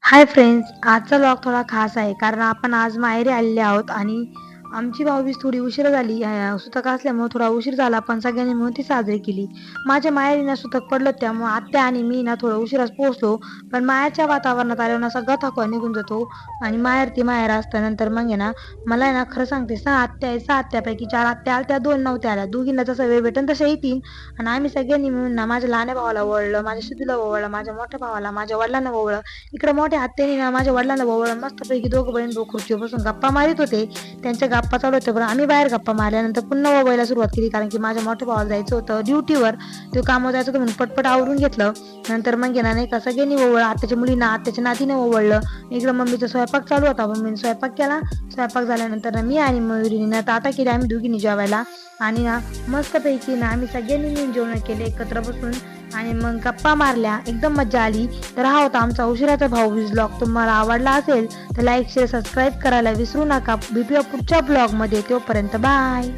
Hi friends, आजचा vlog थोडा खास आहे कारण आपण आज माहेरी आलेले आहोत आणि आमची भाऊबीज थोडी उशिरा झाली. सुतक असल्यामुळे थोडा उशीर झाला, पण सगळ्यांनी मिळून ती साजरी केली. माझ्या माहेरी ना सुतक पडलं, त्यामुळे आत्या आणि मी ना थोडं उशिराच पोहोचलो. पण माहेरच्या वातावरणात आल्यावर ना सगळा थकवा निघून जातो आणि माहेर ती माहेर असतं. नंतर मग आहे ना, मला आहे ना खरं सांगते, 6 आत्या आहे. 6 आत्यापैकी 4 आत्या आल्या, 2 नव्हत्या आल्या. दोघींना जसा वेळ भेटेल तशा येतील. आणि आम्ही सगळ्यांनी मिळून ना माझ्या लहान्या भावाला ओवाळलं, माझ्या शिदूला ओवाळलं, माझ्या मोठ्या भावाला, माझ्या वडिलांना ओवाळलं. इकडे मोठ्या आत्याने ना माझ्या वडिलांना ओवाळलं. मस्तपैकी दोघं बहीण भाऊ खुर्चीवर बसून गप्पा मारित होते. त्यांच्या गप्पा चालू होत्या, पण आम्ही बाहेर गप्पा मारल्यानंतर पुन्हा मोबाईलला सुरुवात केली, कारण की माझ्या मोठ्या भावाला जायचं होतं ड्युटीवर. तो कामावर जायचं होतं म्हणून पटपट आवरून घेतलं. नंतर मग ना नाही का सगळ्यांनी ओवळलं, आत्याच्या मुलींना आत्याच्या नातीने ओवळलं. इकडं मम्मीचा स्वयंपाक चालू होता, मम्मीने स्वयंपाक केला. स्वयंपाक झाल्यानंतर ना मी आणि मयुरीने ना ताटा केली आम्ही दोघींनी जेवायला. आणि ना मस्तपैकी ना आम्ही सगळ्यांनी मिळून जेवण केले एकत्र बसून आणि मग गप्पा मारल्या. एकदम मज्जा आली. तर हा होता आमचा उशिराचा भाऊबीज ब्लॉग. तुम्हाला आवडला असेल तर लाईक शेअर सबस्क्राईब करायला विसरू नका. भेटूया पुढच्या ब्लॉगमध्ये. तोपर्यंत बाय.